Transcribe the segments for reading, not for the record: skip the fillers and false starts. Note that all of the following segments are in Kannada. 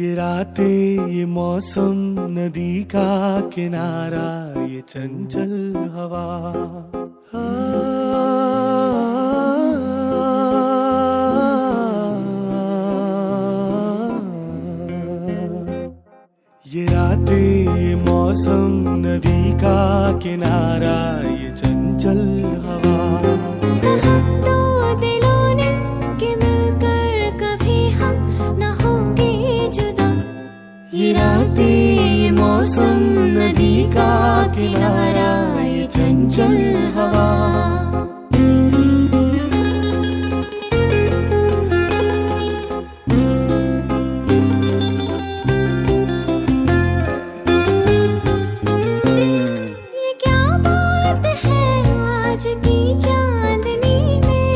ये रातें, ये मौसम, नदी का किनारा, ये चंचल हवा, ये रातें, ये मौसम, नदी का किनारा, ये चंचल हवा। ये रातें, ये मौसम, नदी का किनारा, ये चंचल हवा। ये क्या बात है आज की चांदनी में,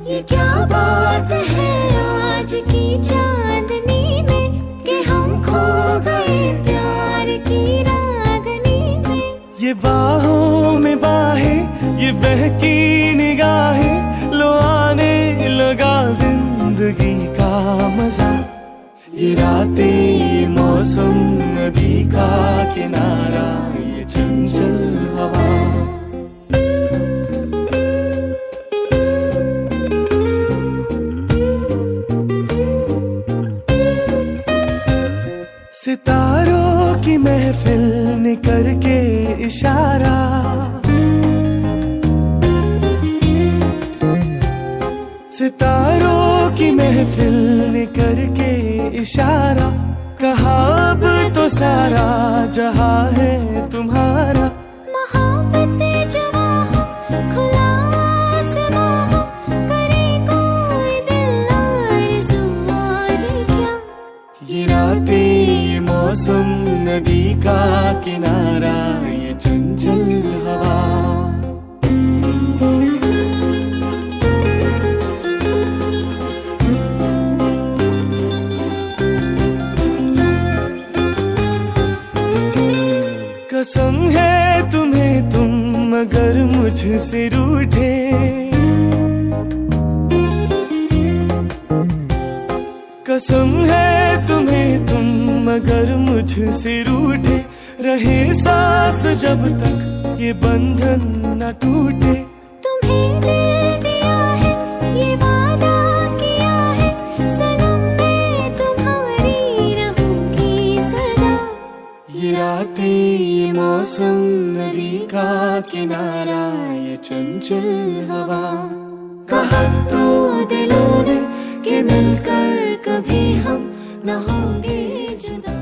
ये क्या बात है आज की चांदनी में, कि हम खो गए प्यार की रागनी में। ये बाहों में बाहें, ये बहकी निगाहें, लो आने लगा जिंदगी का मजा। ये रातें, ये मौसम, नदी का किनारा, ये चंचल हवा। सितारों की महफिल ने करके इशारा, सितारों की महफिल ने करके इशारा, कहा अब तो सारा जहां है तुम्हारा। मोहब्बतें जवां हो, खुला आसमां हो, करे कोई दिल आरज़ू और क्या। ये रातें, ये मौसम, नदी का किनारा, ये चंचल हवा। कसम है तुम्हें तुम मगर मुझसे रूठे, कसम है तुम्हें तुम मगर मुझसे रूठे, रहे सांस जब तक ये बंधन न टूटे। तुम्हें दिल दिया है, ये वादा किया है, सनम मैं तुम्हारी रहूंगी सदा। ये रातें, ये मौसम, नदी का किनारा, ये चंचल हवा। कहा तो दिलों ने कि मिलकर कभी हम न होंगे जुदा।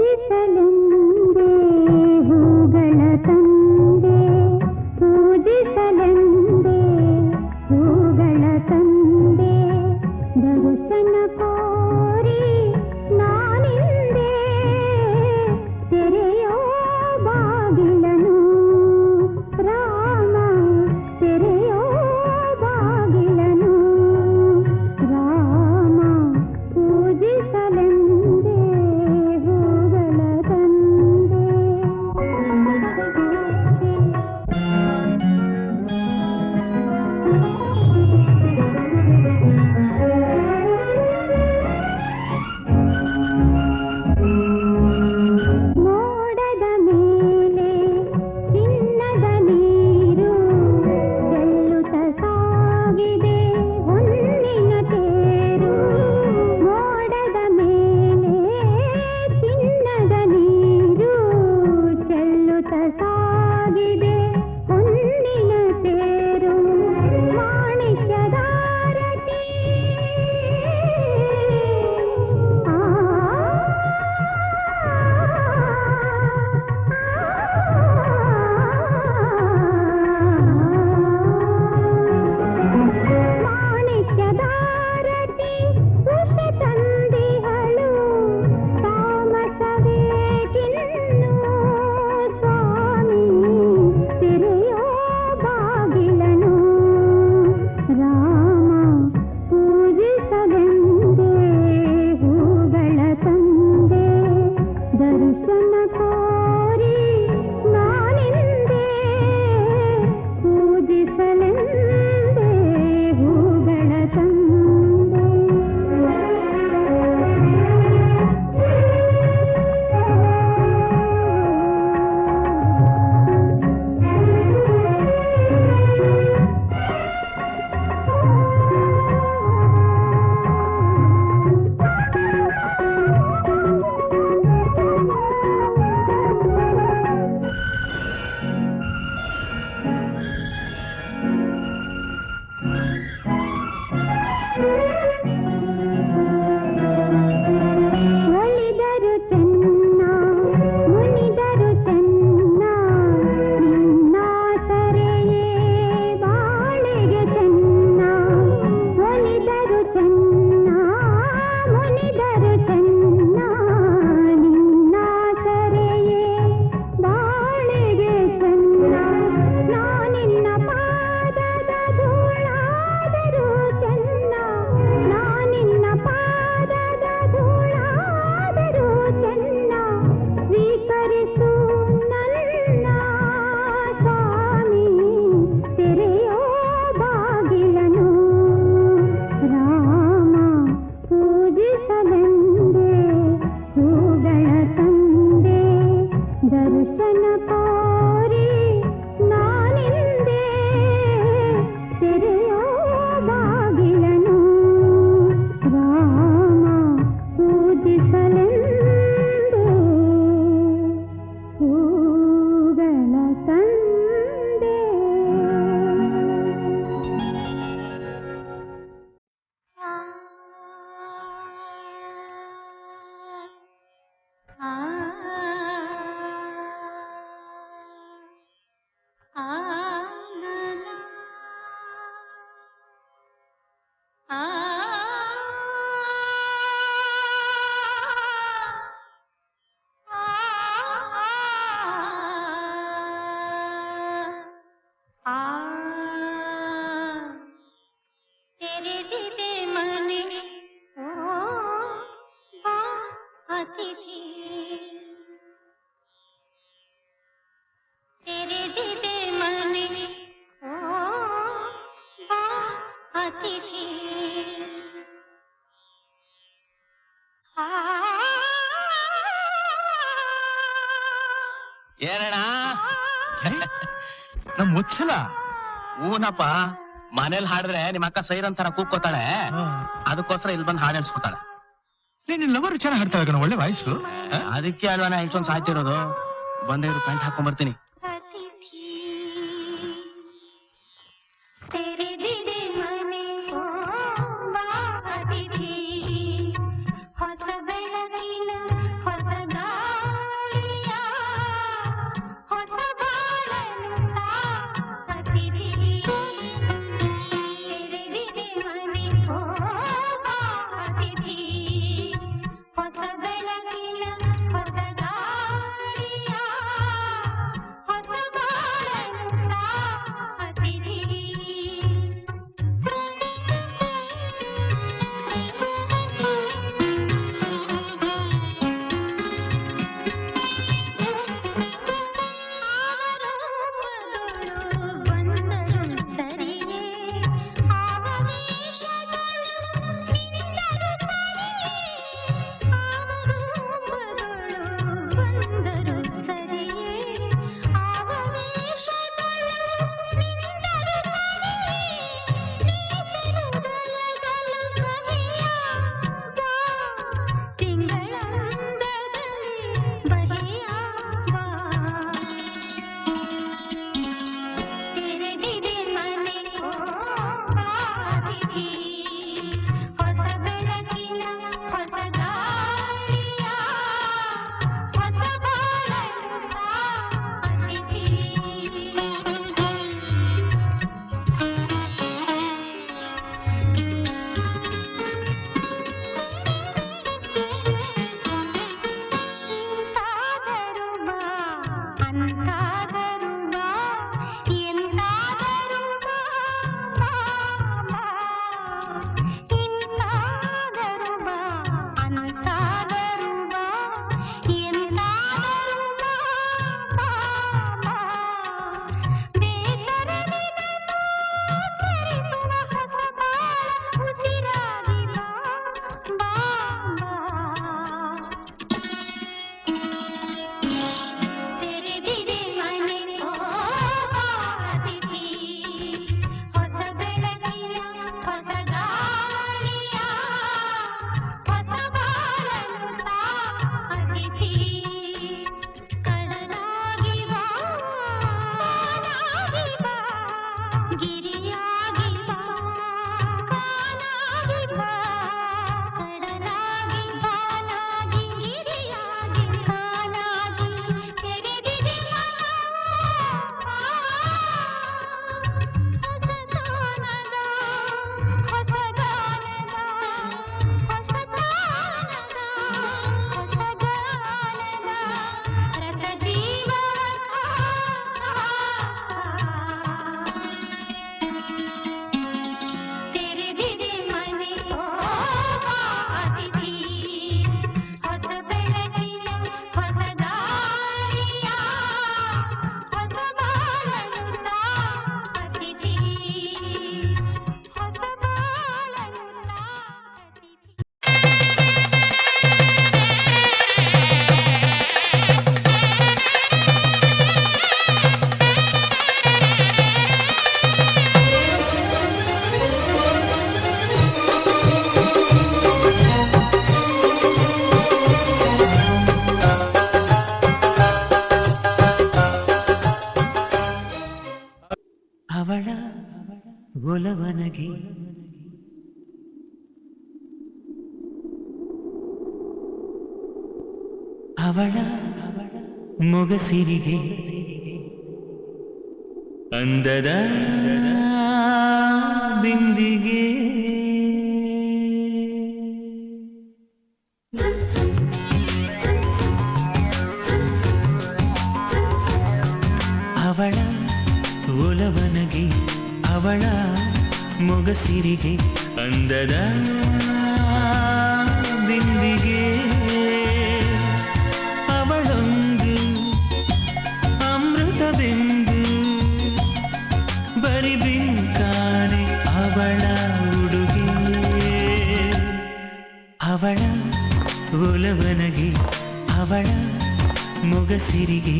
ಪೂಜಿಸಲೆಂದೇ ಹೂಗಳ ತಂದೆ, ಪೂಜಿಸಲೆಂದೇ ಹೂಗಳ ತಂದೆ, ದರ್ಶನ ಕೋರಿ ನಾನಿಂದೆ, ತೆರೆಯೋ ಬಾಗಿಲನು ರಾಮ, ತೆರೆಯೋ ಬಾಗಿಲನು ರಾಮ, ಪೂಜಿಸಲೆಂದೇ ಹೂಗಳ ತಂದೆ. ತಂದೆ ದರ್ಶನ ತೋರಿ ನಾನಿಂದೆ ತೆರೆಯೋ ಬಾಗಿಲನು ರಾಮ ಪೂಜಿಸಲೆಂದು ಹೂಗಳ ತಂದೆ. ಏನಣ್ಣ ನಮ್ ಮುಚ್ಚಲ ಊನಪ್ಪ ಮನೇಲಿ ಹಾಡಿದ್ರೆ ನಿಮ್ಮ ಅಕ್ಕ ಸೈರನ್ ತರ ಕೂಗ್ಕೋತಾಳೆ, ಅದಕ್ಕೋಸ್ಕರ ಇಲ್ಲಿ ಬಂದು ಹಾಡು ಹೇಳ್ಸ್ಕೊತಾಳೆ. ನಿನ್ನ ಲವರು ಚೆನ್ನಾಗಿ ಹಾಡ್ತಾಳೆ ಕಣ, ಒಳ್ಳೆ ವಾಯ್ಸು. ಅದಕ್ಕೆ ಅಲ್ವಾನ ಇಷ್ಟೊಂದು ಸಾಯ್ತಿರೋದು. ಬಂದೇ ಪ್ಯಾಂಟ್ ಹಾಕೊಂಡ್ ಬರ್ತೀನಿ. ಒಲವನಗೆ ಅವಳ ಮೊಗಸಿರಿಗೆ ಅಂದದ ಬಿಂದಿಗೆ ಅವಳ ಒಲವನಗೆ ಅವಳ ಮೊಗಸಿರಿಗೆ ಅಂದದ ಬಿಂದಿಗೆ ಅವಳೊಂದು ಅಮೃತ ಬಿಂದು ಬರಿ ಬಿಂಕಾನೆ ಅವಳ ಉಡುಗೆ ಅವಳ ಒಲವನಗೆ ಅವಳ ಮೊಗಸಿರಿಗೆ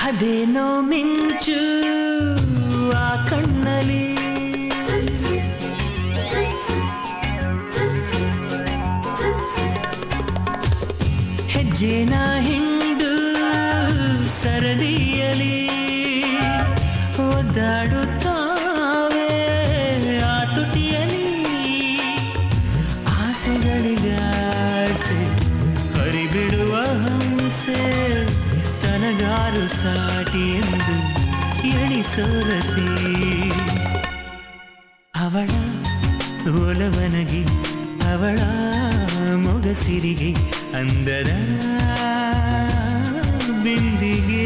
ಅದೇನೋ ಮಿಂಚು ಆ ಕಣ್ಣಲ್ಲಿ ಹೆಜ್ಜೆನ ಹಿಂಡು ಸರದಿಯಲಿ ಒದ್ದಾಡುತ್ತಾವೆ ಆ ತುಟಿಯಲಿ ಆಸೆಗಳಿಗಾಸೆ ಹರಿಬಿಡುವ ಹಂಸೆ ತನಗಾರು ಸಾಟಿ ಎಂದು ಎಣಿಸೋರತಿ ಅವಳ ಒಲವನಗೆ ಅವಳ ಮೊಗಸಿರಿಗೆ ಅಂದದ ಬಿಂದಿಗೆ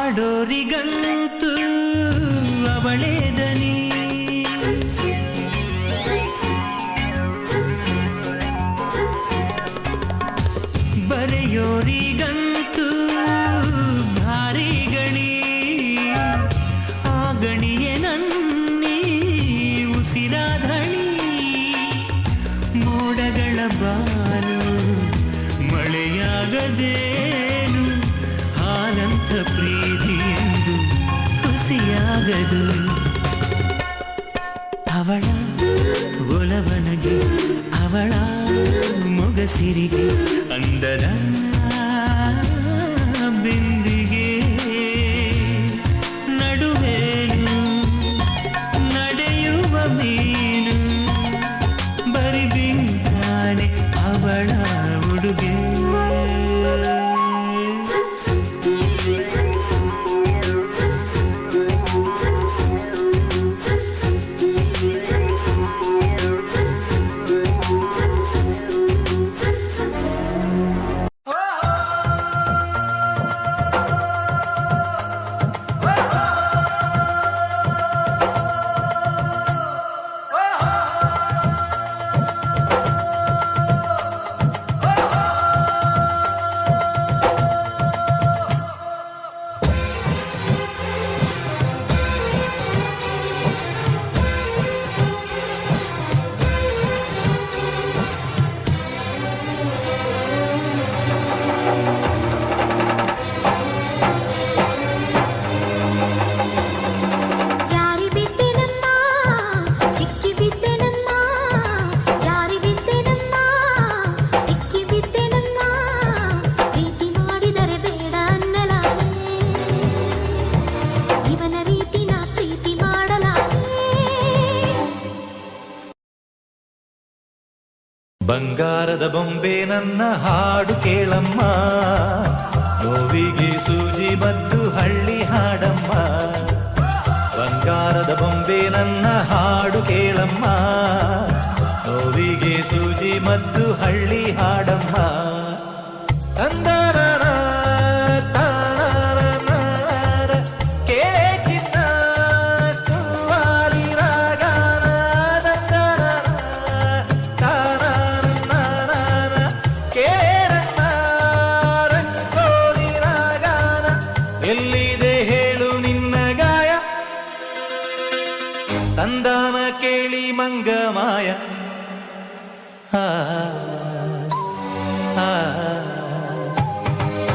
ಹಾಡೋರಿಗಂತೂ ಅವಳೇ ದನಿ ಬರೆಯೋರಿಗಂತೂ ಭಾರಿ ಗಣಿ ಆ ಗಣಿಯೇ ನನ್ನಿ ಉಸಿರಾಧಣಿ ಮೋಡಗಳ ಬಾನು ಮಳೆಯಾಗದೇನು ಹಾಲಂತ ಪ್ರೀತಿ ಎಂದು ಖುಷಿಯಾಗದು ಅವಳ ಒಲವನಗೆ ಅವಳ ಮೊಗಸಿರಿಗೆ ಅಂದದ ಬಿಂದಿಗೆ ನಡುವೇನು ನಡೆಯುವ ಮೀನು ಬರಿ ಬಿಂಕಾನೆ ಅವಳ ಉಡುಗೆ ಬಂಗಾರದ ಬೊಂಬೆ ನನ್ನ ಹಾಡು ಕೇಳಮ್ಮ, ನೋವಿಗೆ ಸೂಜಿ ಮದ್ದು ಹಳ್ಳಿ ಹಾಡಮ್ಮ. ಬಂಗಾರದ ಬೊಂಬೆ ನನ್ನ ಹಾಡು ಕೇಳಮ್ಮ, ನೋವಿಗೆ ಸೂಜಿ ಮದ್ದು ಹಳ್ಳಿ ಹಾಡಮ್ಮ. ತಂದರರ ತಾನರನರ ಕೇಳೆ ಚಿನ್ನ ಸುವಾಲಿ ರಾಗನ ತಂದರರ ತಾನರನರ ಕೇಳನ್ನ ರಂಗೋಲಿ ರಾಗನ. ಎಲ್ಲಿದೆ ಹೇಳು ನಿನ್ನ ಗಾಯ, ತಂದಾನ ಕೇಳಿ ಮಂಗ ಮಾಯ.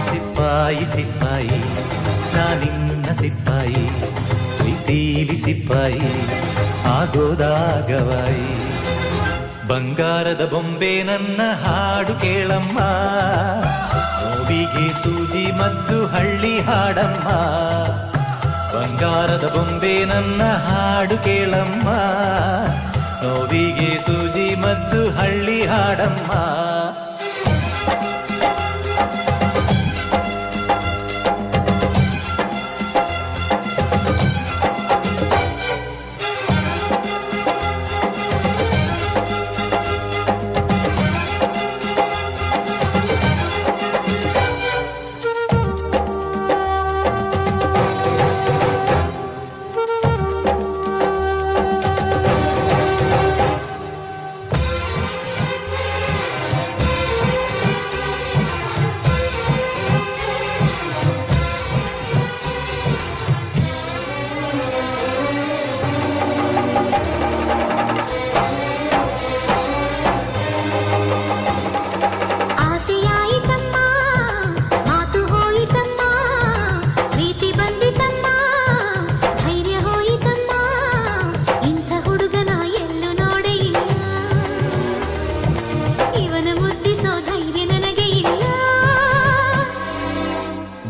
ಸಿಪಾಯಿ ಸಿಪಾಯಿ ನಾನಿನ್ನ ಸಿಪಾಯಿ, ಪ್ರೀತಿಲಿ ಸಿಪಾಯಿ ಆಗೋದಾಗವಾಯಿ. ಬಂಗಾರದ ಬೊಂಬೆ ನನ್ನ ಹಾಡು ಕೇಳಮ್ಮ, ನೋವಿಗೆ ಸೂಜಿ ಮದ್ದು ಹಳ್ಳಿ ಹಾಡಮ್ಮ. ಬಂಗಾರದ ಬೊಂಬೆ ನನ್ನ ಹಾಡು ಕೇಳಮ್ಮ, ನೋವಿಗೆ ಸೂಜಿ ಮದ್ದು ಹಳ್ಳಿ ಹಾಡಮ್ಮ.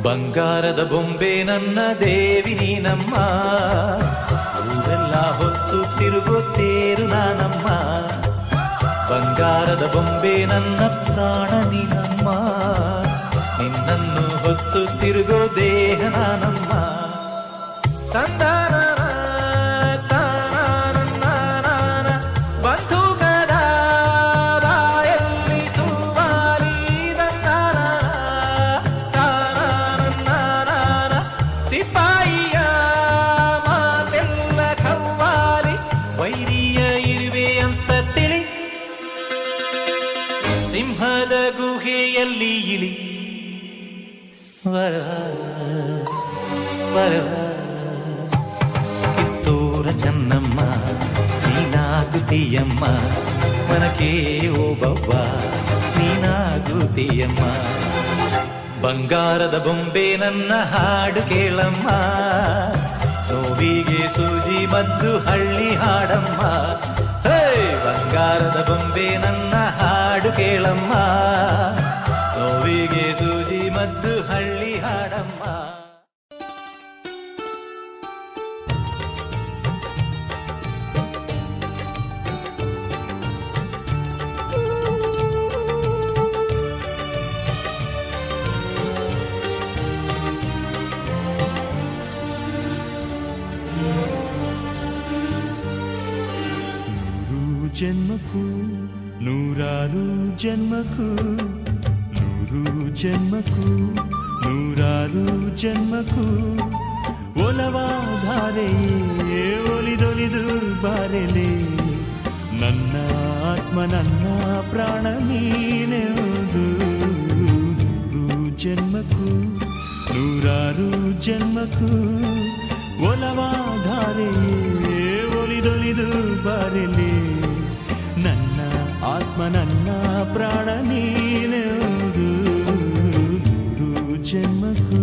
ಬಂಗಾರದ ಬೊಂಬೆ ನನ್ನ ದೇವಿ ನೀನಮ್ಮ, ಊರೆಲ್ಲ ಹೊತ್ತು ತಿರುಗುತ್ತೇರು ನಾನಮ್ಮ. ಬಂಗಾರದ ಬೊಂಬೆ ನನ್ನ ಪ್ರಾಣ ನೀನಮ್ಮ, ನಿನ್ನನ್ನು ಹೊತ್ತು ತಿರುಗೋ ದೇಹ ನಾನಮ್ಮ. ತಂದಾನ ಬಂಧುಕದ ಬಾಯಲ್ಲಿ ಸುವಾಲಿ ಸಿಪಾಯಿಯ ಮಾತೆಲ್ಲ ಕವ್ವಾಲಿ. ವೈರಿಯ ಇರುವೆ ಅಂತ ತಿಳಿ, ಸಿಂಹದ ಗುಹೆಯಲ್ಲಿ ಇಳಿ. ವರ ವರ ಕಿತ್ತೂರ ಚೆನ್ನಮ್ಮ ನೀನಾಗುತ್ತೀಯಮ್ಮ, ಮನಕೆ ಓಬವ್ವ ನೀನಾಗುತ್ತೀಯಮ್ಮ. ಬಂಗಾರದ ಬೊಂಬೆ ನನ್ನ ಹಾಡು ಕೇಳಮ್ಮ, ನೋವಿಗೆ ಸೂಜಿ ಮದ್ದು ಹಳ್ಳಿ ಹಾಡಮ್ಮ. ಹೇ ಬಂಗಾರದ ಬೊಂಬೆ ನನ್ನ ಹಾಡು ಕೇಳಮ್ಮ, ನೋವಿಗೆ ಸೂಜಿ ಮದ್ದು ಹಳ್ಳಿ ಹಾಡಮ್ಮ. ಜನ್ಮಕ್ಕೂ ನೂರಾರು ಜನ್ಮಕ್ಕೂ, ನೂರು ಜನ್ಮಕ್ಕೂ ನೂರಾರು ಜನ್ಮಕ್ಕೂ ಒಲವಾಧಾರೆಯೇ ಒಲಿದೊಲಿದು ಬಾರೆಲೆ. ನನ್ನ ಆತ್ಮ ನನ್ನ ಪ್ರಾಣ ನೀನೆಂದು. ನೂರು ಜನ್ಮಕ್ಕೂ ನೂರಾರು ಜನ್ಮಕ್ಕೂ ಒಲವಾಧಾರೆಯೇ ಒಲಿದೊಲಿದು ಬಾರೆಲೆ. ನನ್ನ ಆತ್ಮ ನನ್ನ ಪ್ರಾಣ ನೀನೆಂದು. ನೂರು ಜನ್ಮಕ್ಕೂ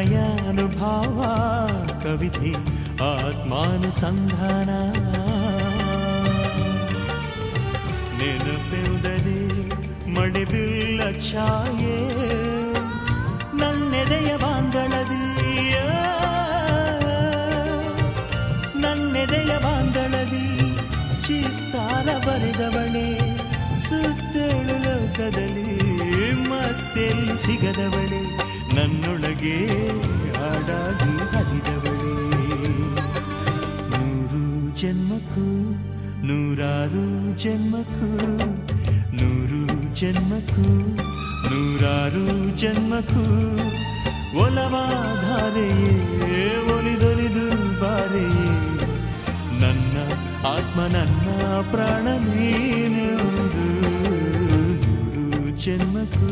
ಪ್ರಣಯಾನುಭಾವ ಕವಿತೆ ಆತ್ಮಾನುಸಂಧಾನ ನೆನಪೆಂದರೆ ಮಳೆಬಿಲ್ಲ ಛಾಯೆ ನನ್ನೆದೆಯ ಬಾಂದಳದಿ ನನ್ನೆದೆಯ ಬಾಂದಳದಿ ಚಿತ್ತಾರ ಬರೆದವಳೆ ಸುತ್ತೇಳು ಲೋಕದಲ್ಲಿ ಮತ್ತೆಲ್ಲಿ ಸಿಗದವಳೆ ನನ್ನೊಳಗೆ ಹಾಡಾಗಿ ಹರಿದವಳೆ ನೂರು ಜನ್ಮಕ್ಕೂ ನೂರಾರು ಜನ್ಮಕ್ಕೂ ನೂರು ಜನ್ಮಕ್ಕೂ ನೂರಾರು ಜನ್ಮಕ್ಕೂ ಒಲವಾಧಾರೆಯೇ ಒಲಿದೊಲಿದು ಬಾರೆಯೇ ನನ್ನ ಆತ್ಮ ನನ್ನ ಪ್ರಾಣ ನೀನೆಂದು ನೂರು ಜನ್ಮಕ್ಕೂ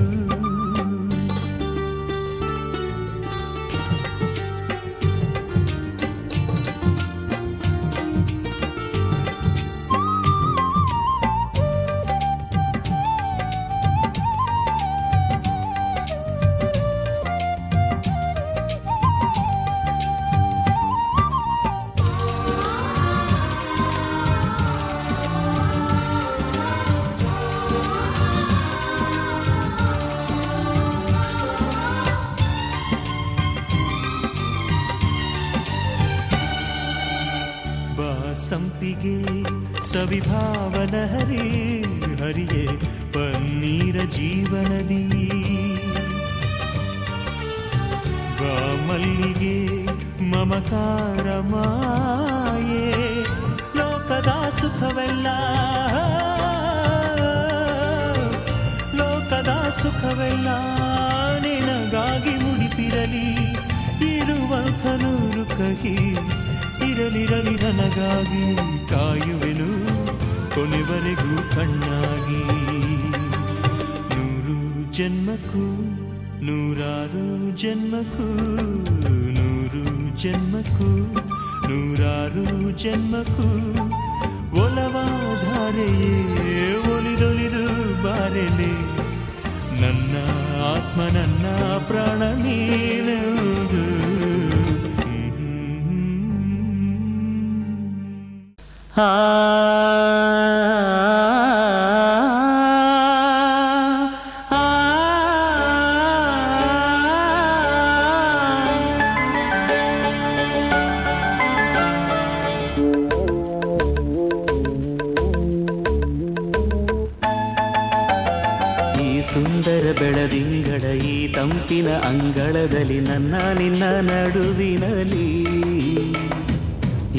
ಸಂಪಿಗೆ ಸವಿಭಾವನ ಹರಿ ಹರಿಯೇ ಪನ್ನೀರ ಜೀವನದಿ ಮಲ್ಲಿಗೆ ಮಮಕಾರ ಮಾಯೆ ಲೋಕದ ಸುಖವೆಲ್ಲ ಲೋಕದ ಸುಖವೆಲ್ಲ ನಿನಗಾಗಿ ಮುಡಿಪಿರಲಿ ಇರುವಂಥ ನೂರು ಕಹಿ ಇರಲಿರಲಿ ನನಗಾಗಿ ಕಾಯುವೆನು ಕೊನೆವರೆಗೂ ಕಣ್ಣಾಗಿ ನೂರು ಜನ್ಮಕ್ಕೂ ನೂರಾರು ಜನ್ಮಕ್ಕೂ ನೂರು ಜನ್ಮಕ್ಕೂ ನೂರಾರು ಜನ್ಮಕ್ಕೂ ಒಲವಾಧಾರೆಯೇ ಒಲಿದೊಲಿದು ಬಾರೆಲೆ ನನ್ನ ಆತ್ಮ ನನ್ನ ಪ್ರಾಣ ನೀನೆಂದು ಆ ಸುಂದರ ಬೆಳದಿಂಗಳ ಈ ತಂಪಿನ ಅಂಗಳದಲ್ಲಿ ನನ್ನ ನಿನ್ನ ನಡುವಿನಲ್ಲಿ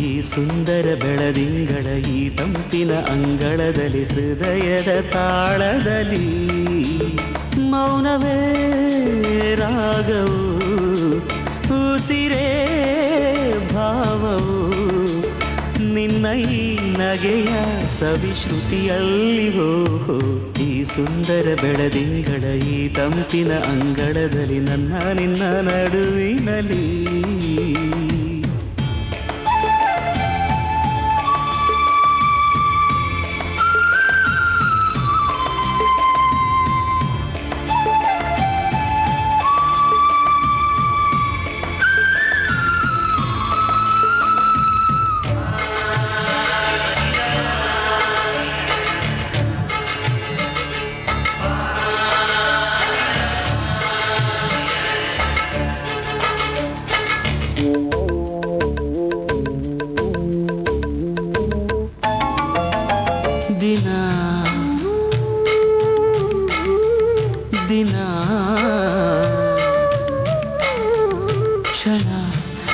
ಈ ಸುಂದರ ಬೆಳದಿಂಗಳ ಈ ತಂಪಿನ ಅಂಗಳದಲ್ಲಿ ಹೃದಯದ ತಾಳದಲ್ಲಿ ಮೌನವೇ ರಾಗವು ಉಸಿರೇ ಭಾವವು ನಿನ್ನ ಈ ನಗೆಯ ಸವಿಶ್ರುತಿಯಲ್ಲಿವೋ ಈ ಸುಂದರ ಬೆಳದಿಂಗಳ ಈ ತಂಪಿನ ಅಂಗಳದಲ್ಲಿ ನನ್ನ ನಿನ್ನ ನಡುವಿನಲ್ಲಿ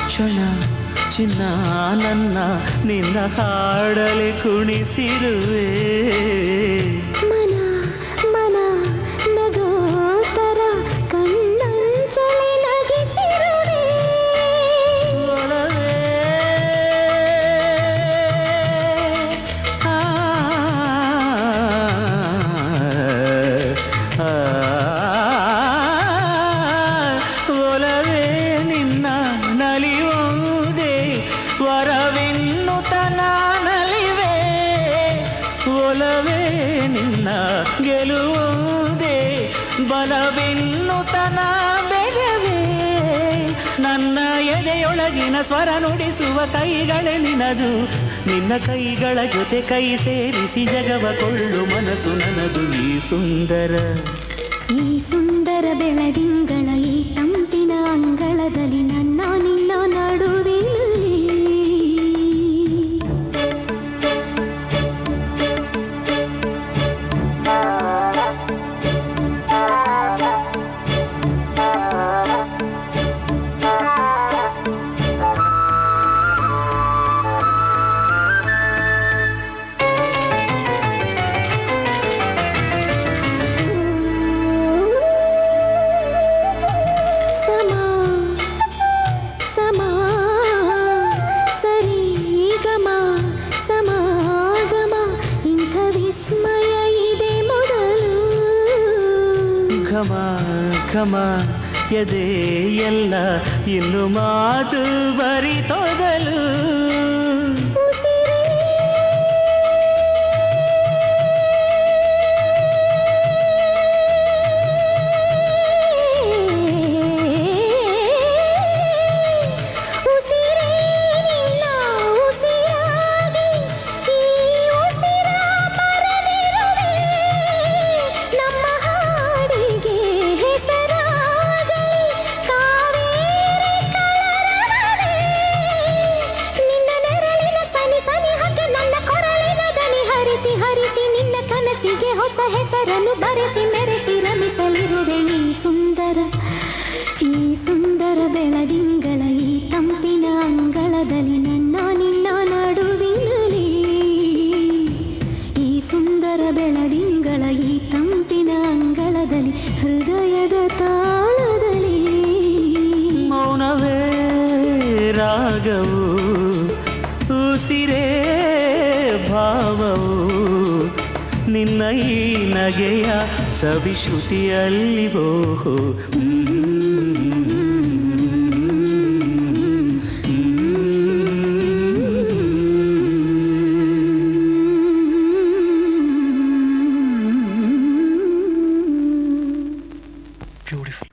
ಕ್ಷಣ ಚಿನ್ನ ನನ್ನ ನಿನ್ನ ಹಾಡಲಿ ಕುಣಿಸಿರುವೆ ಮನ ಮನ ನಗೋತರ ಕಣ್ಣಂಚಲಿ ನಗಿಸಿರುವೆ ಒಲವೇ ಒಲವೇ ನಿನ್ನ ನಲಿಯುವುದೇ ವರವೆನ್ನುತನ ನಲಿವೆ ಒಲವೇ ನಿನ್ನ ಗೆಲುವುದೇ ಬಲವೆನ್ನುತನ ಬೆರವೇ ಎದೆಯೊಳಗಿನ ಸ್ವರ ನುಡಿಸುವ ಕೈಗಳೇ ನಿನದು. ನಿನ್ನ ಕೈಗಳ ಜೊತೆ ಕೈ ಸೇರಿಸಿ ಜಗವ ಕೊಳ್ಳು ಮನಸ್ಸು ನನ್ನದು. ಈ ಸುಂದರ ಬೆಳದಿಂಗಳ ಈ ತಂಪಿನ ಅಂಗಳದಲ್ಲಿ ನನ್ನ ನಿನ್ನ ನಡುವಿನಲ್ಲಿ ಘಮ ಎದೆ ಎಲ್ಲ ಇನ್ನು ಮಾತು ಬರಿತೊದಲು. ಹೊಸ ಹೆಸರನ್ನು ಬರೆಸಿ ಮೆರೆಸಿ ರಮಿಸಲಿರುವೆ ಈ ಸುಂದರ ಬೆಳದಿಂಗಳ ಈ ತಂಪಿನ ಅಂಗಳದಲ್ಲಿ ನನ್ನ ನಿನ್ನ ನಡುವಿನಲ್ಲಿ. ಈ ಸುಂದರ ಬೆಳದಿಂಗಳ ಈ ತಂಪಿನ ಅಂಗಳದಲ್ಲಿ ಹೃದಯದ ತಾಳದಲ್ಲಿ ಮೌನವೇ ರಾಗವು ಉಸಿರೇ ಭಾವವು. ನಿನ್ನ ಈ ನಗೆಯ ಸವಿಶ್ರುತಿಯಲ್ಲಿ ಓಹೋ. ಬ್ಯೂಟಿಫುಲ್.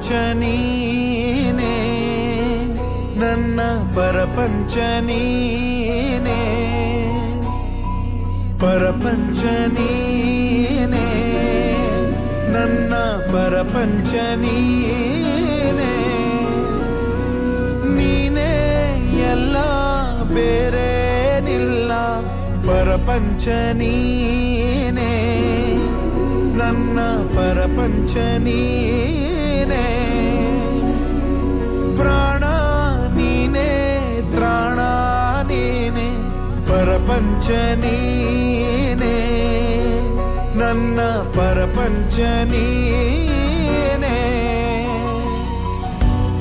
ಪರಪಂಚ ನೀನೇ ನನ್ನ ಪರಪಂಚ ನೀನೇ ಪರಪಂಚ ನೀನೇ ನನ್ನ ಪರಪಂಚ ನೀನೇ ನೀನೇ ಎಲ್ಲ ಬೇರೇನಿಲ್ಲ ಪರಪಂಚ ನೀನೇ ನನ್ನ ಪರಪಂಚ ನೀನೇ ಪ್ರಾಣ ನೀನೇ ತ್ರಾಣ ನೀನೇ ಪರಪಂಚ ನೀನೇ ನನ್ನ ಪರಪಂಚ ನೀನೇ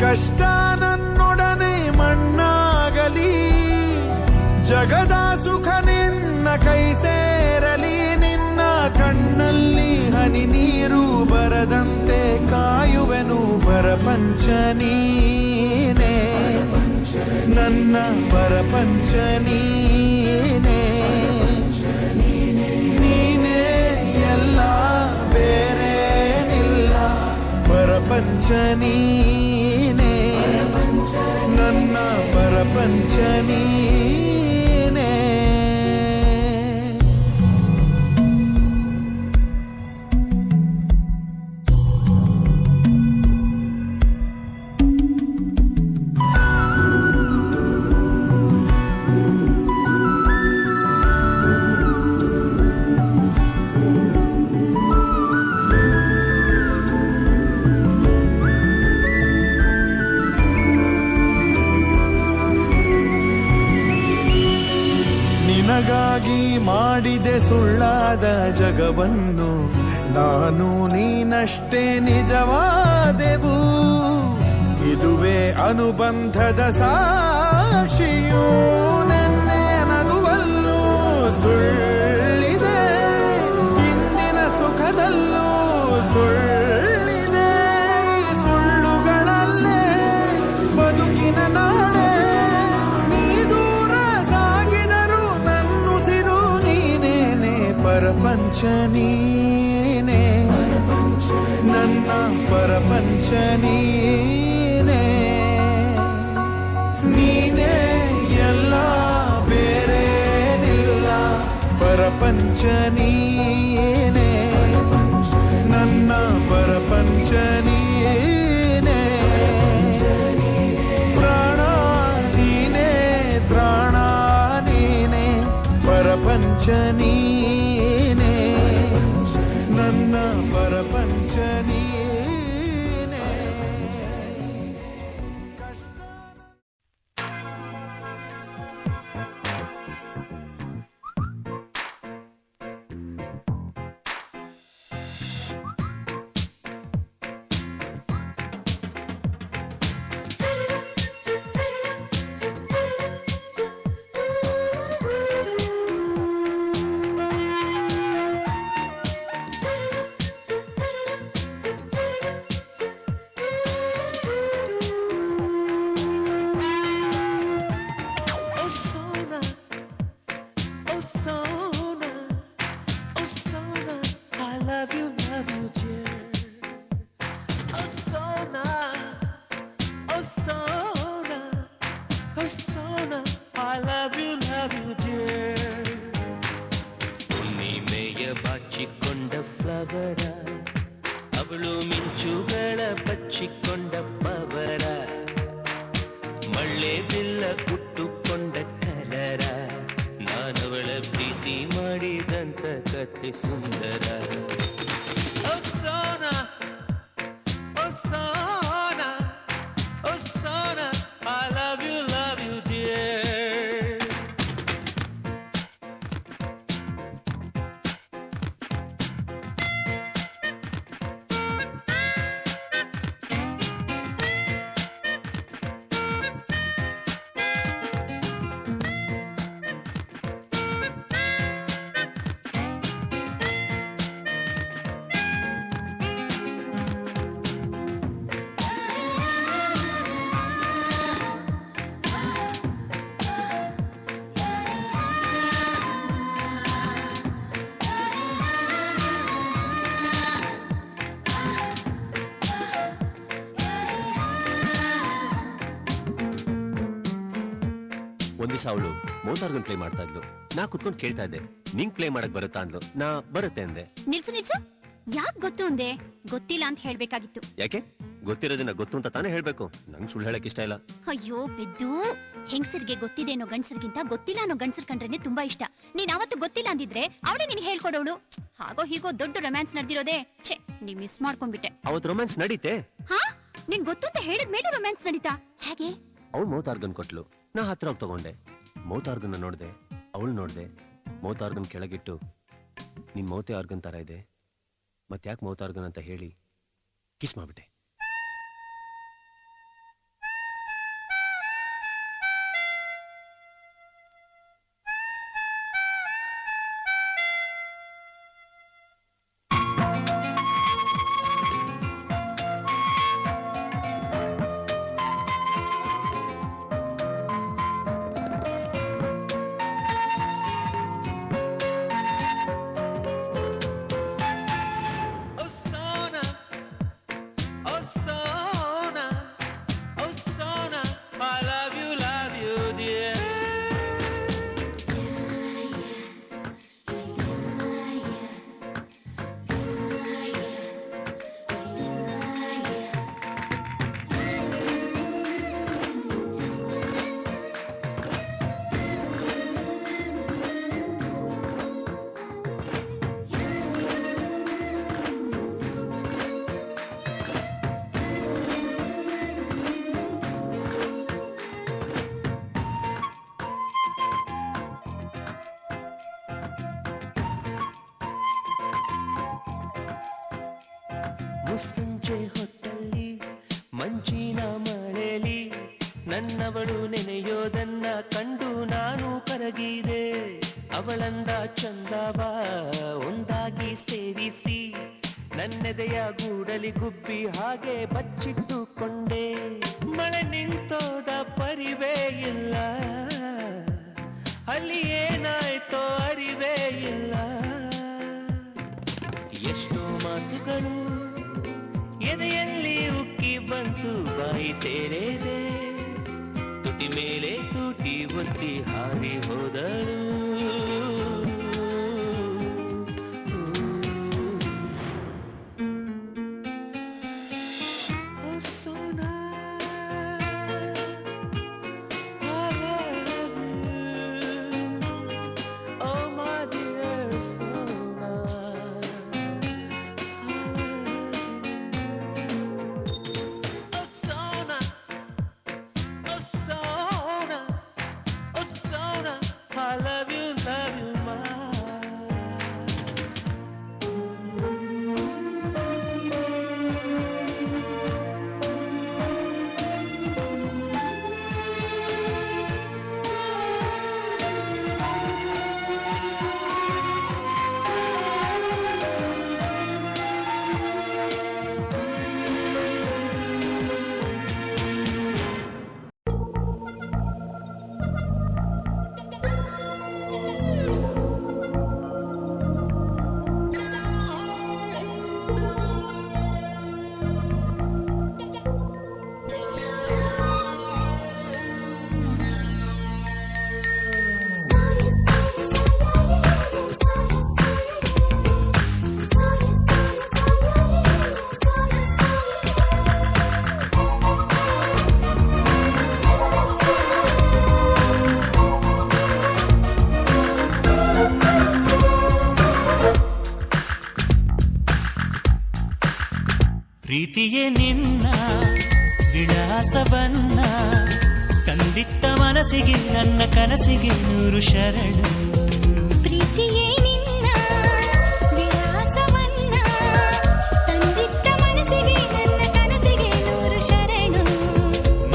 ಕಷ್ಟ ನನ್ನೊಡನೆ ಮಣ್ಣಾಗಲಿ ಜಗದ ಸುಖ ನಿನ್ನ ಕೈ ಸೇರಲಿ ನಿನ್ನ ಕಣ್ಣಲ್ಲಿ ಹನಿ ನೀರು ಬರದಂತೆ ಕಾಯುವೆನು ಪರಪಂಚ ನೀನೇ ನನ್ನ ಪರಪಂಚ ನೀನೇ ನೀನೇ ಎಲ್ಲ ಬೇರೇನಿಲ್ಲ ಪರಪಂಚ ನೀನೇ ನನ್ನ ಪರಪಂಚ ನೀನೇ ನಿನಗಾಗಿ ಮಾಡಿದೆ ಸುಳ್ಳಾದ ಜಗವನ್ನು ನಾನು ನೀನಷ್ಟೇ ನಿಜವಾದೆವು ಇದುವೇ ಅನುಬಂಧದ ಸಾಕ್ಷಿಯೂ ನೆನ್ನೆ ನಗುವಲ್ಲೂ ಸುಳ್ಳಿದೆ ಇಂದಿನ ಸುಖದಲ್ಲೂ ಸುಳ್ಳಿದೆ ಈ ಸುಳ್ಳುಗಳಲ್ಲೇ ಬದುಕಿನ ನಾಳೆ ನೀ ದೂರ ಸಾಗಿದರು ನನ್ನುಸಿರು ನೀನೇನೆ ಪರಪಂಚ ನೀನೇ ನನ್ನ ಪರಪಂಚ ನೀನೇ ನೀನೇ ಎಲ್ಲ ಬೇರೇನಿಲ್ಲ ಪರಪಂಚ ನೀನೇ ನನ್ನ ಪರಪಂಚ ನೀನೇ ಪ್ರಾಣ ನೀನೇ ತ್ರಾಣ ನೀನೇ ಪರಪಂಚ ನೀನೇ ನನ್ನ ಪರಪಂಚ ನೀನೇ ಕಷ್ಟ ಬಾಚಿಕೊಂಡ ಫ್ಲವರ ಅವಳು ಮಿಂಚುಗಳ ಬಚ್ಚಿಕೊಂಡ ಪವರ ಮಳ್ಳೆ ಬಿಲ್ಲ ಕುಟ್ಟುಕೊಂಡ ಕಲರ ನಾನವಳ ಪ್ರೀತಿ ಮಾಡಿದಂತ ಕಥೆ ಸುಂದರ I love you dear. ಒಂದ್ ದಿವಸ ಅವಳು ಮೌತಾರ್ಗನ್ ಪ್ಲೇ ಮಾಡ್ತಾ ಇದ್ಲು. ನಾ ಕುತ್ಕೊಂಡು ಕೇಳ್ತಾ ಇದ್ದೆ, ನಿಂಗ್ ಪ್ಲೇ ಮಾಡಕ್ ಬರುತ್ತಾ ಅಂದ್ಲು. ನಾ ಬರುತ್ತೆ ಅಂದೆ. ನಿಲ್ಸು ಯಾಕ್ ಗೊತ್ತು ಅಂದೆ? ಗೊತ್ತಿಲ್ಲ ಅಂತ ಹೇಳ್ಬೇಕಾಗಿತ್ತು. ಯಾಕೆ? ಗೊತ್ತಿರೋದನ್ನ ಗೊತ್ತು ಅಂತ ತಾನೇ ಹೇಳ್ಬೇಕು. ನಂಗ್ ಸುಳ್ಳು ಹೇಳಕ್ ಇಷ್ಟ ಇಲ್ಲ. ಅಯ್ಯೋ ಬಿದ್ದು, ಹೆಂಗಸರಿಗೆ ಗೊತ್ತಿದೆ ಅನ್ನೋ ಗಂಡಸರಿಗಿಂತ ಗೊತ್ತಿಲ್ಲ ಅನ್ನೋ ಗಂಡಸರ್ ಕಂಡ್ರೇನೆ ತುಂಬಾ ಇಷ್ಟ. ನೀನ್ ಅವತ್ತು ಗೊತ್ತಿಲ್ಲ ಅಂದಿದ್ರೆ ಅವಳೇ ನಿನ್ ಹೇಳ್ಕೊಡೋಳು. ಹಾಗೋ ಹೀಗೋ ದೊಡ್ಡ ರೊಮ್ಯಾನ್ಸ್ ನಡೆದಿರೋದೇ. ಛೇ, ನೀ ಮಿಸ್ ಮಾಡ್ಕೊಂಡ್ಬಿಟ್ಟೆ. ಅವತ್ ರೊಮ್ಯಾನ್ಸ್ ನಡೀತೆ. ಹಾ, ನಿಂಗ್ ಗೊತ್ತು ಅಂತ ಹೇಳಿದ್ಮೇಲೆ ರೊಮ್ಯಾನ್ಸ್ ನಡೀತಾ? ಹೇಗೆ? ಅವಳು ಮೌತಾರ್ಗನ್ ಕೊಟ್ಲು, ನಾ ಹತ್ರ ಹೋಗಿ ತಗೊಂಡೆ. ಮೌತಾರ್ಗನ್ ನೋಡ್ದೆ, ಅವಳು ನೋಡ್ದೆ. ಮೌತಾರ್ಗನ್ ಕೆಳಗಿಟ್ಟು, ನಿನ್ ಮೌತೆ ಆರ್ಗನ್ ತರ ಇದೆ, ಮತ್ತ್ಯಾಕ್ ಮೌತಾರ್ಗನ್ ಅಂತ ಹೇಳಿ ಕಿಸ್ ಮಾಡ್ಬಿಟ್ಟೆ. ಮುಸ್ಸಂಜೆ ಹೊತ್ತಲ್ಲಿ ಮಂಜಿನ ಮಳೆಲಿ ನನ್ನವಳು ನೆನೆಯೋದನ್ನ ಕಂಡು ನಾನು ಕರಗಿದೆ. ಅವಳಂದ ಚಂದವ ಒಂದಾಗಿ ಸೇರಿಸಿ ನನ್ನೆದೆಯ ಗೂಡಲಿ ಗುಬ್ಬಿ ಹಾಗೆ ಬಚ್ಚಿಟ್ಟುಕೊಂಡೆ. ಮಳೆ ನಿಂತೋದ ಪರಿವೇ ಇಲ್ಲ, ಅಲ್ಲಿ ಏನಾಯ್ತೋ ಅರಿವೇ ಇಲ್ಲ. ಎಷ್ಟೋ ಮಾತುಗಳು ಎದೆಯಲ್ಲಿ ಉಕ್ಕಿ ಬಂತು, ಬಾಯಿ ತೆರೆದೆ, ತುಟಿ ಮೇಲೆ ತುಟಿ ಒತ್ತಿ ಹಾರಿ ಹೋದಳು. ಪ್ರೀತಿಯೇ ನಿನ್ನ ವಿಳಾಸವನ್ನ ತಂದಿಟ್ಟ ಮನಸ್ಸಿಗೆ ನನ್ನ ಕನಸಿಗೆ 100 ಶರಣು. ಪ್ರೀತಿಯೇ ನಿನ್ನ ವಿಳಾಸವನ್ನ ತಂದಿಟ್ಟ ಮನಸ್ಸಿಗೆ ನನ್ನ ಕನಸಿಗೆ 100 ಶರಣು.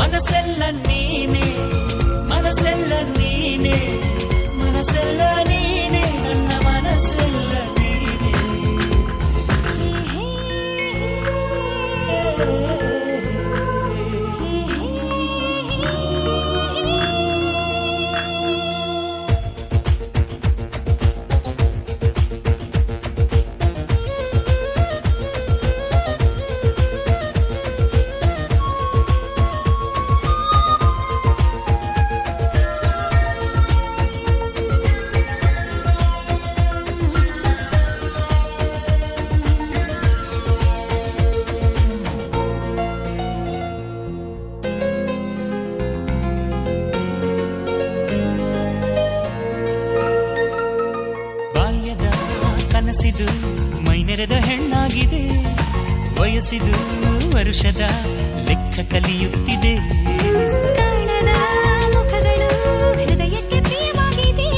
ಮನಸ್ಸೆಲ್ಲ ನೀನೆ, ಮನಸ್ಸೆಲ್ಲ ನೀನೆ, ಮನಸ್ಸೆಲ್ಲ ನೀನೆ, ನನ್ನ ಮನಸ್ಸೆಲ್ಲ ನೀನೆ. ಮನಸ್ಸಿದು ಮೈನೆರೆದ ಹೆಣ್ಣಾಗಿದೆ, ವಯಸ್ಸಿದು ವರುಷದ ಲೆಕ್ಕ ಕಲಿಯುತ್ತಿದೆ. ಕಾಣದ ಮುಖಗಳು ಹೃದಯಕ್ಕೆ ಪ್ರಿಯವಾಗಿದೆ,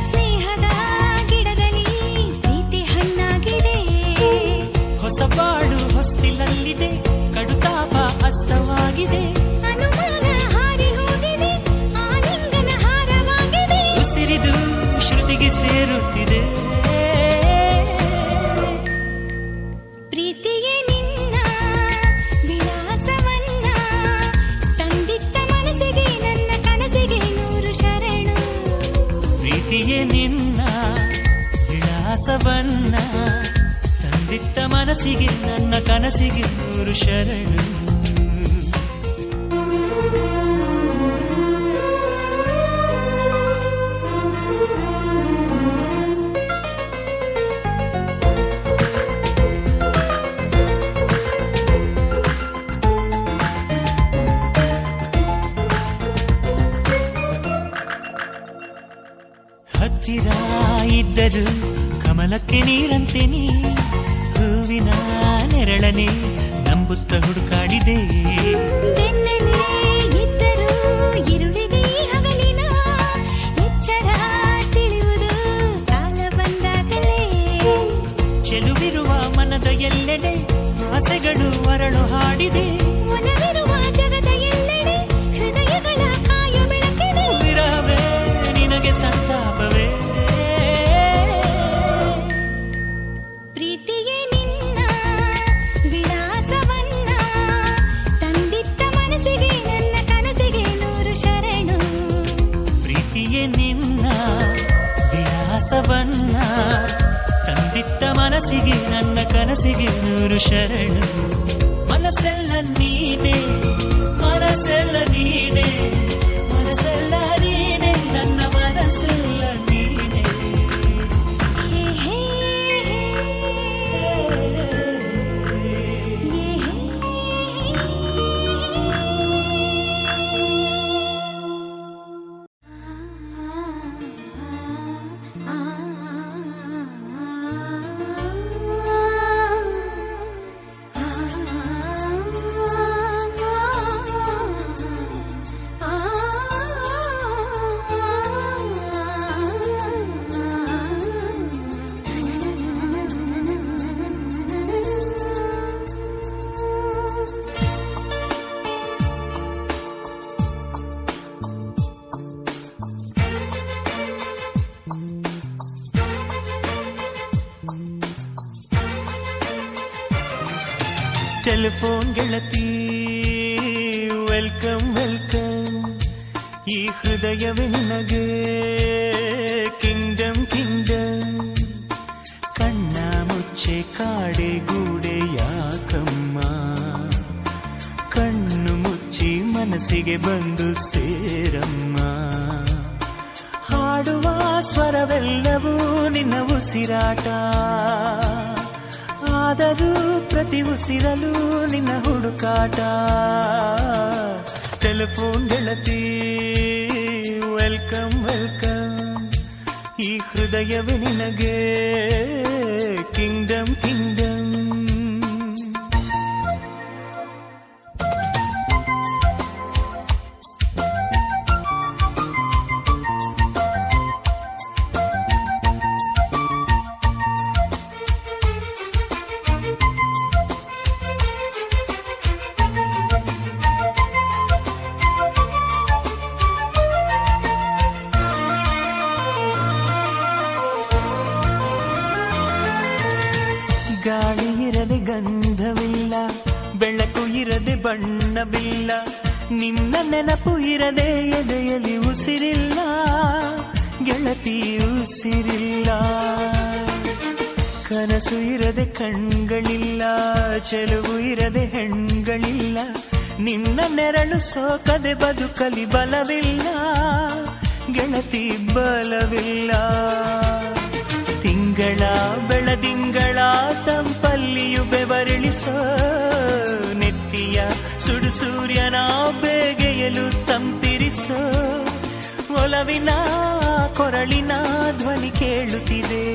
ಸ್ನೇಹದ ಗಿಡದಲ್ಲಿ ಪ್ರೀತಿ ಹಣ್ಣಾಗಿದೆ. ಹೊಸ ಬಾಳು ಹೊಸ್ತಿಲಲ್ಲಿದೆ, ಕಡುತಾಪ ಅಸ್ತವಾಗಿದೆ. ಅನುಮಾನ ಹಾರಿ ಹೋಗಿದೆ, ಆಲಿಂಗನ ಹಾರವಾಗಿದೆ. ಉಸಿರಿದು ಶ್ರುತಿಗೆ ಸೇರುತ್ತಿದೆ. ಪ್ರೀತಿಯೇ ನಿನ್ನ ವಿಳಾಸವನ್ನ ತಂದಿತ್ತ ಮನಸ್ಸಿಗೆ ನನ್ನ ಕನಸಿಗೆ 100 ಶರಣು. ಪ್ರೀತಿಯೇ ನಿನ್ನ ವಿಳಾಸವನ್ನ ತಂದಿತ್ತ ಮನಸ್ಸಿಗೆ ನನ್ನ ಕನಸಿಗೆ 100 ಶರಣು. ಹತ್ತಿರ ಇದ್ದರು ಕಮಲಕ್ಕೆ ನೀರಂತೆ ನೀ, ಹೂವಿನ ನೆರಳನೆ ನಂಬುತ್ತ ಹುಡುಕಾಡಿದೆ. ಬೆನ್ನಲ್ಲೇ ಇದ್ದರೂ ഇരുಳಿಗೆ ಹಗಲಿನ ಎಚ್ಚರ ತಿಳಿಯುವುದು ಕಾಲ ಬಂದಾಗಲೇ. ಚೆಲುವಿರುವ ಮನದ ಎಲ್ಲೆಡೆ ಆಸೆಗಳು ಅರಳು ಹಾಡಿದೆ. ಒನವಿರುವ ಜಗದ ಎಲ್ಲೆಡೆ ಹೃದಯಗಳ ಕಾಯ ಬೆಳಕಿದೆ. ವಿರಹವೇ ನಿನಗೆ ಸಂತಾಪವೇ. ಪ್ರೀತಿಯೇ ನಿನ್ನ ವಿಳಾಸವನ್ನ ತಂದಿತ್ತ ಮನಸ್ಸಿಗೆ ನನ್ನ ಕನಸಿಗೆ 100 ಶರಣು. ಪ್ರೀತಿಯೇ ನಿನ್ನ ವಿಳಾಸವನ್ನ ತಂದಿತ್ತ ಮನಸ್ಸಿಗೆ ನನ್ನ ಕನಸಿಗೆ 100 ಶರಣು. ಮನಸ್ಸೆಲ್ಲ ನೀನೆ, ಮನಸ್ಸೆಲ್ಲ ನೀನೆ, ಮನಸ್ಸೆಲ್ಲ ನೀನೆ, ನನ್ನ ಮನಸ್ಸೆಲ್ಲ ನೀನೆ. ಹೇ ಹೇ ಟೆಲಿಫೋನ್ ಗೆಳತಿ ವೆಲ್ಕಮ್ ವೆಲ್ಕಮ್, ಈ ಹೃದಯವೇ ನಿನಗೆ ಕಿಂಗ್ಡಮ್ ಕಿಂಗ್ಡಮ್. ಕಣ್ಣ ಮುಚ್ಚೆ ಕಾಡೆ ಗೂಡೆ ಯಾಕಮ್ಮ, ಕಣ್ಣು ಮುಚ್ಚಿ ಮನಸ್ಸಿಗೆ ಬಂದು ಸೇರಮ್ಮ. ಹಾಡುವ ಸ್ವರವೆಲ್ಲವೂ ನಿನ್ನ ಉಸಿರಾಟ, ಆದರೂ ಪ್ರತಿ ಉಸಿರಲು ನಿನ್ನ ಹುಡುಕಾಟ. ಟೆಲಿಫೋನ್ ಗೆಳತಿ ವೆಲ್ಕಮ್ ವೆಲ್ಕಮ್, ಈ ಹೃದಯವೇ ನಿನಗೆ ಕಿಂಗ್ಡಮ್ ಕಿಂಗ್ಡಮ್. ಗಾಳಿ ಇರದೆ ಗಂಧವಿಲ್ಲ, ಬೆಳಕು ಇರದೆ ಬಣ್ಣವಿಲ್ಲ, ನಿನ್ನ ನೆನಪು ಇರದೆ ಎದೆಯಲ್ಲಿ ಉಸಿರಿಲ್ಲ, ಗೆಳತಿ ಉಸಿರಿಲ್ಲ. ಕನಸು ಇರದೆ ಕಣ್ಗಳಿಲ್ಲ, ಚೆಲುವು ಇರದೆ ಹೆಣ್ಗಳಿಲ್ಲ, ನಿನ್ನ ನೆರಳು ಸೋಕದೆ ಬದುಕಲಿ ಬಲವಿಲ್ಲ, ಗೆಳತಿ ಬಲವಿಲ್ಲ. ತಿಂಗಳ ಬೆಳದಿಂಗಳ ತಂಪಲ್ಲಿಯು ಬೆವರಿಳಿಸೋ, ನೆತ್ತಿಯ ಸುಡು ಸೂರ್ಯನ ಬೇಗೆಯಲು ತಂಪಿರಿಸೋ, ಒಲವಿನ ಕೊರಳಿನ ಧ್ವನಿ ಕೇಳುತ್ತಿದೆ.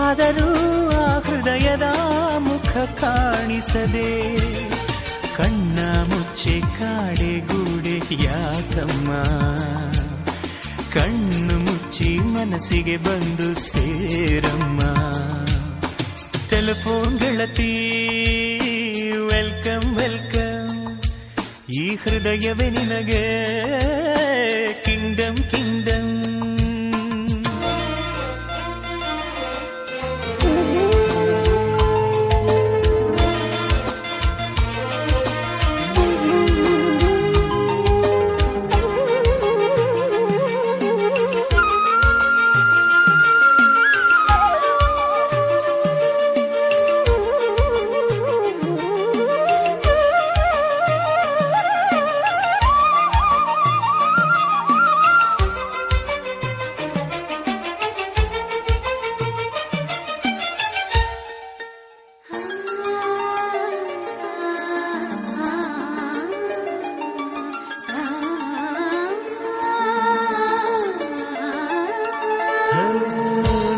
ಆದರೂ ಆ ಹೃದಯದ ಮುಖ ಕಾಣಿಸದೆ ಕಣ್ಣ ಮುಚ್ಚೆ ಕಾಡೆ ಗೂಡೆ ಯಾಕಮ್ಮ ಕಣ್ಣು ಮುಚ್ಚಿ ಮನಸ್ಸಿಗೆ ಬಂದು ಸೇರಮ್ಮ ಟೆಲಿಫೋನ್ ಗೆಳತಿ ವೆಲ್ಕಮ್ ವೆಲ್ಕಮ್ ಈ ಹೃದಯವೇ ನಿನಗೆ ಕಿಂಗ್ಡಮ್ ಕಿಂಗ್ಡಮ್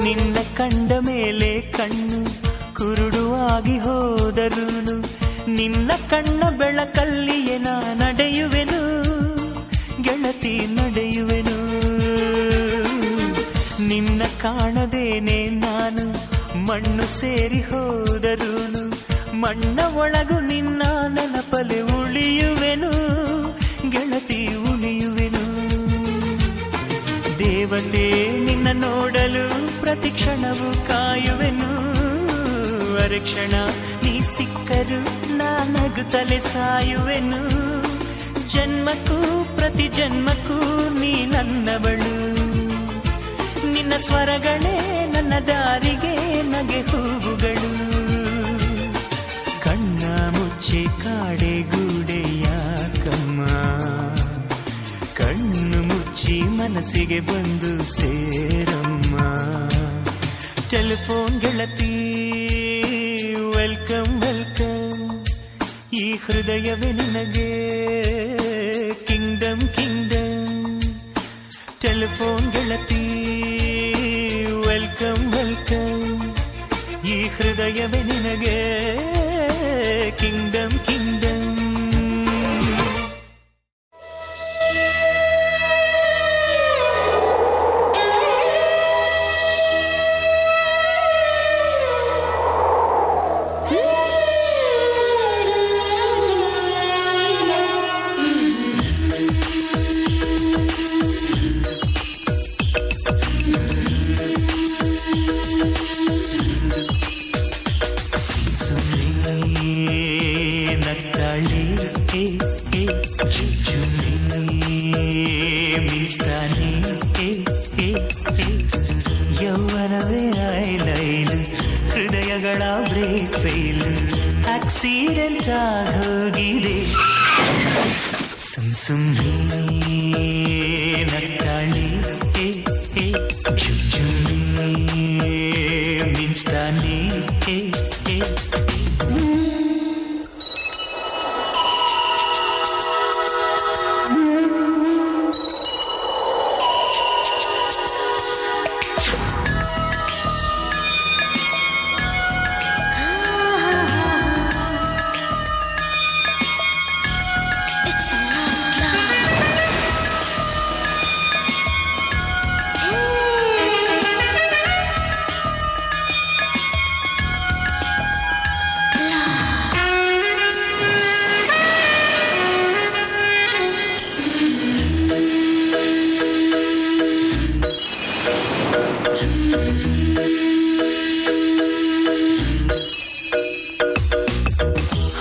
ನಿನ್ನ ಕಂಡ ಮೇಲೆ ಕಣ್ಣು ಕುರುಡುವಾಗಿ ಹೋದರುನು ನಿನ್ನ ಕಣ್ಣ ಬೆಳಕಲ್ಲಿಯೇ ನಾ ನಡೆಯುವೆನು ಗೆಳತಿ ನಡೆಯುವೆನು ನಿನ್ನ ಕಾಣದೇನೆ ನಾನು ಮಣ್ಣು ಸೇರಿ ಹೋದರುನು ಮಣ್ಣ ಒಳಗು ನಿನ್ನ ನೆನಪಲೆ ಉಳಿಯುವೆನು ಗೆಳತಿ ಉಳಿಯುವೆನು ದೇವತೆ ನಿನ್ನ ನೋಡಲು ಪ್ರತಿ ಕ್ಷಣವೂ ಕಾಯುವೆನು ಅರಕ್ಷಣ ನೀ ಸಿಕ್ಕರು ನಾನಗುತ್ತಲೆ ಸಾಯುವೆನು ಜನ್ಮಕ್ಕೂ ಪ್ರತಿ ಜನ್ಮಕ್ಕೂ ನೀ ನನ್ನವಳು ನಿನ್ನ ಸ್ವರಗಳೇ ನನ್ನ ದಾರಿಗೆ ನಗೆ ಹೂವುಗಳು ಕಣ್ಣ ಮುಚ್ಚೆ ಕಾಡೆ ಗೂಡೆ ಯಾಕಮ್ಮ ಕಣ್ಣು ಮುಚ್ಚಿ ಮನಸ್ಸಿಗೆ ಬಂದು ಸೇರಮ್ಮ ಟೆಲಿಫೋನ್ ಗೆಳತಿ ವೆಲ್ಕಮ್ ವೆಲ್ಕಮ್ ಈ ಹೃದಯವೇ ನಿನಗೆ ಕಿಂಗ್ಡಮ್ ಕಿಂಗ್ಡಮ್ ಟೆಲಿಫೋನ್ ಗೆಳತಿ ವೆಲ್ಕಮ್ ವೆಲ್ಕಮ್ ಈ ಹೃದಯವೇ ನಿನಗೆ ಕಿಂಗ್ಡಮ್ ಕಿಂಗ್ಡಮ್ ಯೌವನವೇ ಐಲೈಲು ಹೃದಯಗಳ ಬ್ರೇಕ್ ಫೇಲು ಆಕ್ಸಿಡೆಂಟ್ ಆಗೋಗಿದೆ ಸುಮ್ಸುಮ್ಮನೆ ನಕ್ಕಾಳಿ ಜುಮ್ಜುಮ್ಮೆ ಮಿಂಚ್ತಾನೆ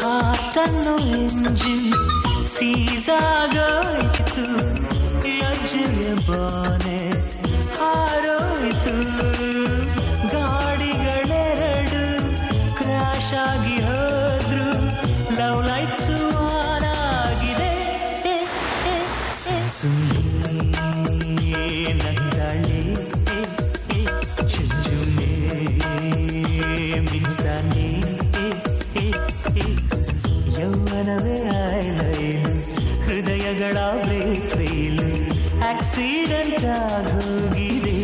ಹಾಟನ್ನು ಎಂಜಿನ್ ಸೀಸಾಗೋಯ್ತು ಯೋಜನೆ ಬಾನೆಟ್ ಹಾರೋಯ್ತು ಗಾಡಿಗಳೆರಡು ಕ್ರಾಶ್ ಆಗಿ ಹೋದ್ರು ಲವ್ ಲೈಟ್ಸ್ ಆನ್ ಆಗಿದೆ ನಂದಾಳೆ ಚುಂಚುಮೆ ಮಿಂಚ್ತಾನೆ ಯೌವನವೇ ಐಲೈಲು ಹೃದಯಗಳ ಬ್ರೇಕ್ ಫೇಲು ಆಕ್ಸಿಡೆಂಟ್ ಆಗೋಗಿದೆ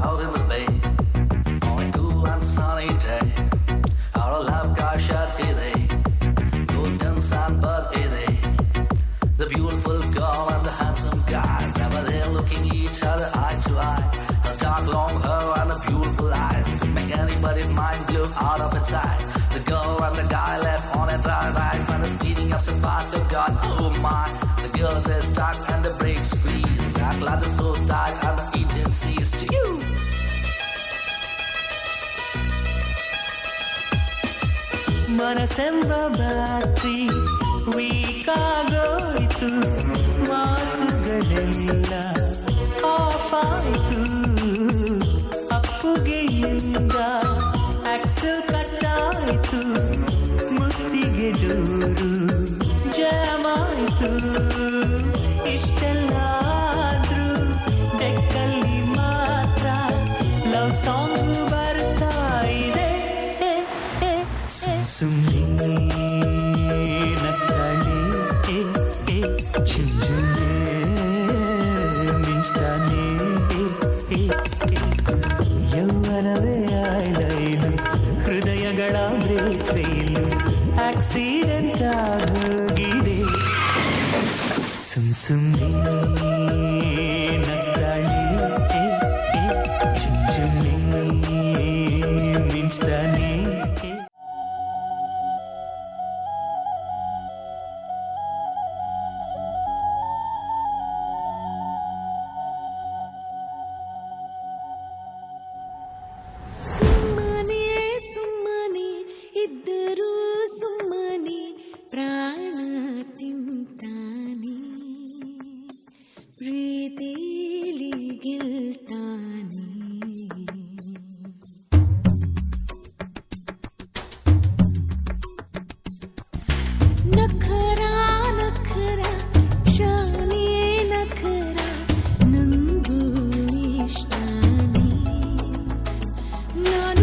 out in the bay on a cool and sunny day. Our love car shot it, golden sunbird it. The beautiful girl and the handsome guy, never there looking each other eye to eye. Her dark long hair and the beautiful eyes could make anybody's mind blow out of its eyes. The girl and the guy left on a dry ride when the speeding up so fast, oh God, oh my. The girl is stuck and the brakes squeeze. That blood is so tight and the engine sees to you. ಮನಸ್ಸೆಂಬ ಬ್ಯಾಟ್ರಿ ವೀಕಾಗೋಯ್ತು, ಮಾತುಗಳೆಲ್ಲ ಆಫ್ ಆಯ್ತು, ಅಪ್ಪುಗೆಯಿಂದ ಆಕ್ಸಲ್ ಕಟ್ಟಾಯ್ತು, ಮುತ್ತಿಗೆ ಡೋರು ಜಾಮ್ ಆಯ್ತು. ಇಷ್ಟೆಲ್ಲ ಆದ್ರೂ ಡೆಕ್ಕಲ್ಲಿ ಮಾತ್ರ ಲವ್ ಸಾಂಗ್ ಬರ್ತಾ ಇದೆ. ಸುಮ್ಮನೆ ನಗ್ತಾನೆ, ಚುಂಜುನೆ ಮಿಂಚ್ತಾನೆ, ಯೌವನವೇ ಆಯ್ಲೈನು, ಹೃದಯಗಳ ಬ್ರೇಕ್ ಫೇಲು, ಆಕ್ಸಿಡೆಂಟ್ ಆಗೋಗಿದೆ. ಸುಮ್ಮನೆ ನಗ್ತಾಳೆ, ಚುಂಜುನೆ ಮಿಂಚ್ತಾನೆ. ಸುಮ್ಮನೆ ಸುಮ್ಮನೆ ಇದ್ದರೂ ಸುಮ್ಮನೆ ಪ್ರಾಣ ತಿಂತಾನೆ, ಪ್ರೀತಿಲಿ ಗೆಲ್ತಾನೆ. ನಖರ ನಖರ ಶಾನೆ ನಖರ ನಂಗೂ ಇಷ್ಟನೇ. ನಾನು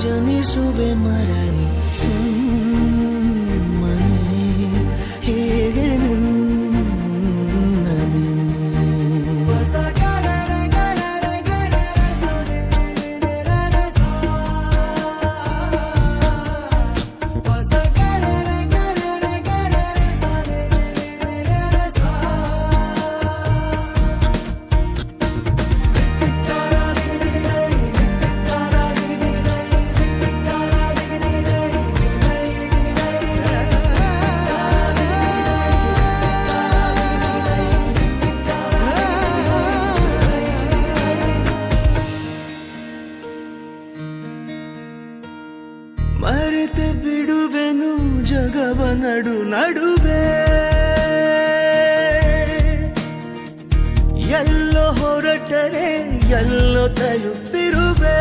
ಜನಿಸುವೆ ಮರಳಿ ಸುಮ್ಮನೆ ಹೇಗೆ ನನ್ನನೆ ಮರೆತು ಬಿಡುವೆನು ಜಗವ ನಡುವೆ ಎಲ್ಲೋ ಹೊರಟರೆ ಎಲ್ಲೋ ತಲುಪಿರುವೆ